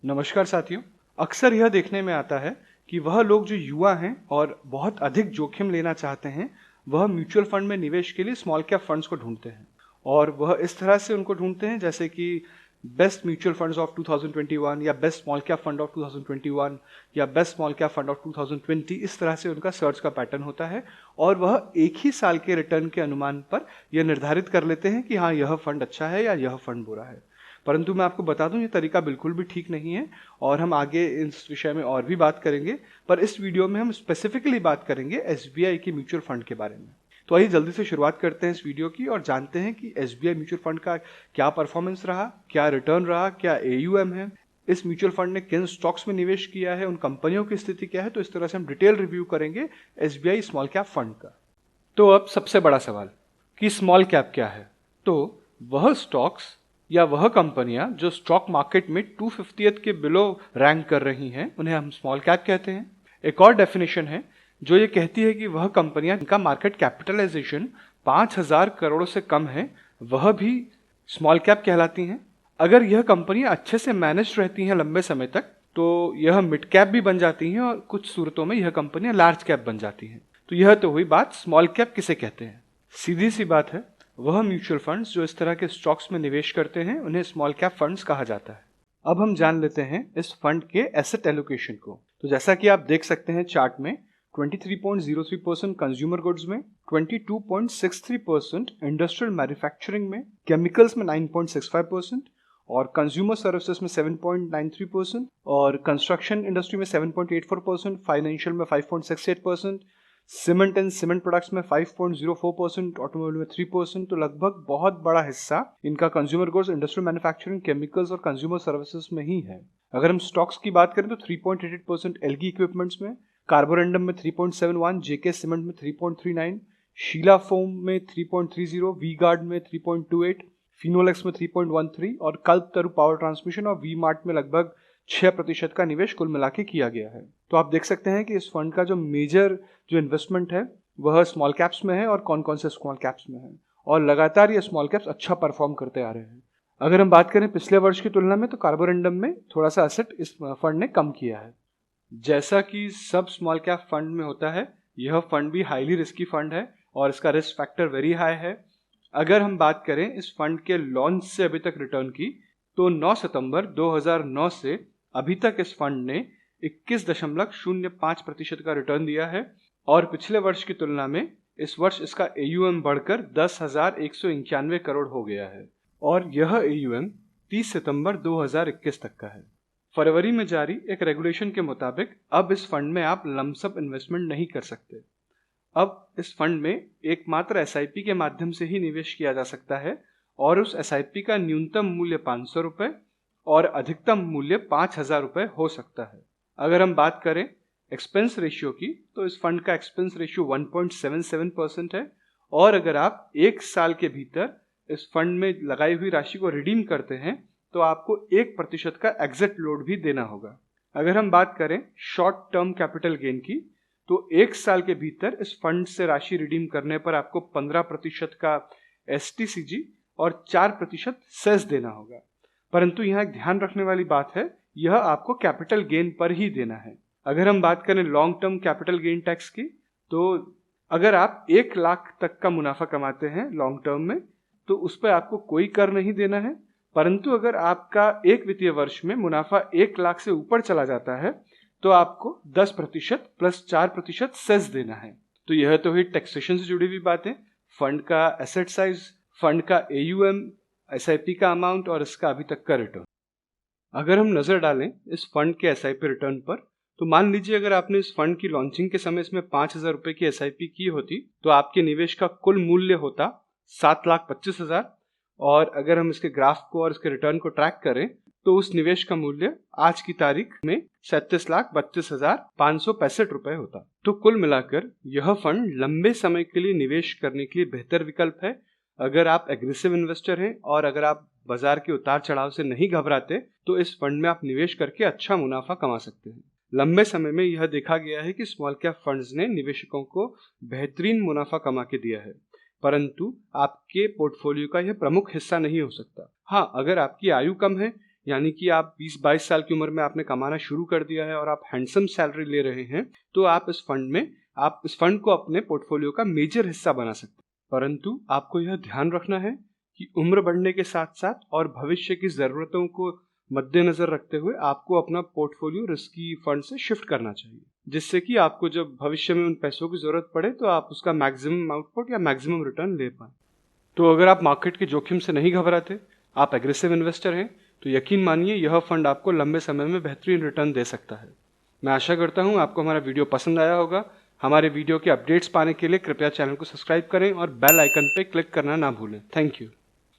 नमस्कार साथियों। अक्सर यह देखने में आता है कि वह लोग जो युवा हैं और बहुत अधिक जोखिम लेना चाहते हैं, वह म्यूचुअल फंड में निवेश के लिए स्मॉल कैप फंड्स को ढूंढते हैं। और वह इस तरह से उनको ढूंढते हैं जैसे कि बेस्ट म्यूचुअल फंड्स ऑफ 2021 या best small cap fund of 2021 या best small cap fund of 2020। इस तरह से उनका सर्च का पैटर्न होता है और वह एक ही साल के रिटर्न के अनुमान पर यह निर्धारित कर लेते हैं कि हाँ, यह फंड अच्छा है या यह फंड बुरा है। परंतु मैं आपको बता दूं, ये तरीका बिल्कुल भी ठीक नहीं है और हम आगे इस विषय में और भी बात करेंगे। पर इस वीडियो में हम स्पेसिफिकली बात करेंगे एसबीआई के म्यूचुअल फंड के बारे में। तो आइए जल्दी से शुरुआत करते हैं इस वीडियो की और जानते हैं कि एसबीआई म्यूचुअल फंड का क्या परफॉर्मेंस रहा, क्या रिटर्न रहा, क्या एयूएम है, इस म्यूचुअल फंड ने किन स्टॉक्स में निवेश किया है, उन कंपनियों की स्थिति क्या है। तो इस तरह से हम डिटेल रिव्यू करेंगे एसबीआई स्मॉल कैप फंड का। तो अब सबसे बड़ा सवाल कि स्मॉल कैप क्या है। तो वह स्टॉक्स या वह कंपनियां जो स्टॉक मार्केट में 250th के बिलो रैंक कर रही हैं, उन्हें हम स्मॉल कैप कहते हैं। एक और डेफिनेशन है जो ये कहती है कि वह कंपनियां जिनका मार्केट कैपिटलाइजेशन 5,000 करोड़ से कम है, वह भी स्मॉल कैप कहलाती हैं। अगर यह कंपनियां अच्छे से मैनेज रहती हैं लंबे समय तक, तो यह मिड कैप भी बन जाती हैं और कुछ सूरतों में यह कंपनियां लार्ज कैप बन जाती हैं। तो यह तो हुई बात स्मॉल कैप किसे कहते हैं। सीधी सी बात है, वह म्यूचुअल फंड्स जो इस तरह के स्टॉक्स में निवेश करते हैं, उन्हें स्मॉल कैप फंड्स कहा जाता है। अब हम जान लेते हैं इस फंड के एसेट एलोकेशन को। तो जैसा कि आप देख सकते हैं चार्ट में, 23.03% कंज्यूमर गुड्स में, 22.63% इंडस्ट्रियल मैन्युफैक्चरिंग में, केमिकल्स में 9.65% और कंज्यूमर सर्विसेज में 7.93% और कंस्ट्रक्शन इंडस्ट्री में 7.84%, फाइनेंशियल में 5.68%, सीमेंट एंड सीमेंट प्रोडक्ट्स में 5.04%, ऑटोमोबाइल में 3%। तो लगभग बहुत बड़ा हिस्सा इनका consumer goods, industrial manufacturing, chemicals और कंज्यूमर सर्विसेज में ही है। अगर हम स्टॉक्स की बात करें तो 3.88% एलगी इक्विपमेंट्स में, कार्बोरेंडम में 3.71, जेके सीमेंट में 3.39, शीला फोम में 3.30, वी गार्ड में 3.28, फिनोलेक्स में 3.13 और कल्पतरु पावर ट्रांसमिशन और वी मार्ट में लगभग 6% का निवेश कुल मिला के किया गया है। तो आप देख सकते हैं कि इस फंड का जो मेजर जो इन्वेस्टमेंट है वह स्मॉल कैप्स में है और कौन कौन से स्मॉल कैप्स में है, और लगातार ये स्मॉल कैप्स अच्छा परफॉर्म करते आ रहे हैं। अगर हम बात करें पिछले वर्ष की तुलना में, तो कार्बोरेंडम में थोड़ा सा एसेट इस फंड ने कम किया है। जैसा कि सब स्मॉल कैप फंड में होता है, यह फंड भी हाईली रिस्की फंड है और इसका रिस्क फैक्टर वेरी हाई है। अगर हम बात करें इस फंड के लॉन्च से अभी तक रिटर्न की, तो 9 सितंबर 2009 से अभी तक इस फंड ने 21.05% का रिटर्न दिया है और पिछले वर्ष की तुलना में इस वर्ष इसका एयूएम बढ़कर 10,191 करोड़ हो गया है और यह एयूएम 30 सितंबर 2021 तक का है। फरवरी में जारी एक रेगुलेशन के मुताबिक अब इस फंड में आप लमसम इन्वेस्टमेंट नहीं कर सकते। अब इस फंड में एकमात्र एसआईपी के माध्यम से ही निवेश किया जा सकता है और उस एसआईपी का न्यूनतम मूल्य 500 रुपए और अधिकतम मूल्य 5,000 रुपए हो सकता है। अगर हम बात करें एक्सपेंस रेशियो की, तो इस फंड का एक्सपेंस रेशियो 1.77% है और अगर आप एक साल के भीतर इस फंड में लगाई हुई राशि को रिडीम करते हैं तो आपको 1% का एग्जिट लोड भी देना होगा। अगर हम बात करें शॉर्ट टर्म कैपिटल गेन की, तो एक साल के भीतर इस फंड से राशि रिडीम करने पर आपको 15% का एसटीसीजी और 4% सेस देना होगा। परंतु यहाँ एक ध्यान रखने वाली बात है, यह आपको कैपिटल गेन पर ही देना है। अगर हम बात करें long term capital gain tax की, तो अगर आप 1 लाख तक का मुनाफा कमाते हैं लॉन्ग टर्म में, तो उस पर आपको कोई कर नहीं देना है। परंतु अगर आपका एक वित्तीय वर्ष में मुनाफा 1 लाख से ऊपर चला जाता है, तो आपको 10% प्लस 4% सेस देना है। तो यह तो हुई टैक्सेशन से जुड़ी हुई बातें, फंड का एसेट साइज, फंड का एयूएम, एसआईपी का अमाउंट और इसका अभी तक का रिटर्न। अगर हम नजर डालें इस फंड के एसआईपी रिटर्न पर, तो मान लीजिए अगर आपने इस फंड की लॉन्चिंग के समय इसमें 5,000 रुपए की एसआईपी की होती, तो आपके निवेश का कुल मूल्य होता 7,25,000 और अगर हम इसके ग्राफ को और इसके रिटर्न को ट्रैक करें, तो उस निवेश का मूल्य आज की तारीख में 37,32,565 रुपए होता। तो कुल मिलाकर यह फंड लंबे समय के लिए निवेश करने के लिए बेहतर विकल्प है। अगर आप एग्रेसिव इन्वेस्टर हैं और अगर आप बाजार के उतार चढ़ाव से नहीं घबराते, तो इस फंड में आप निवेश करके अच्छा मुनाफा कमा सकते हैं। लंबे समय में यह देखा गया है कि स्मॉल कैप फंड्स ने निवेशकों को बेहतरीन मुनाफा कमा के दिया है, परंतु आपके पोर्टफोलियो का यह प्रमुख हिस्सा नहीं हो सकता। हाँ, अगर आपकी आयु कम है यानी कि आप 20-22 साल की उम्र में आपने कमाना शुरू कर दिया है और आप हैंडसम सैलरी ले रहे हैं, तो आप इस फंड को अपने पोर्टफोलियो का मेजर हिस्सा बना सकते हैं। परंतु आपको यह ध्यान रखना है कि उम्र बढ़ने के साथ साथ और भविष्य की ज़रूरतों को मद्देनजर रखते हुए आपको अपना पोर्टफोलियो रिस्की फंड से शिफ्ट करना चाहिए, जिससे कि आपको जब भविष्य में उन पैसों की ज़रूरत पड़े तो आप उसका मैक्सिमम आउटपुट या मैक्सिमम रिटर्न ले पाएं। तो अगर आप मार्केट के जोखिम से नहीं घबराते, आप एग्रेसिव इन्वेस्टर हैं, तो यकीन मानिए यह फंड आपको लंबे समय में बेहतरीन रिटर्न दे सकता है। मैं आशा करता हूँ आपको हमारा वीडियो पसंद आया होगा। हमारे वीडियो के अपडेट्स पाने के लिए कृपया चैनल को सब्सक्राइब करें और बेल आइकन पर क्लिक करना ना भूलें। Thank you.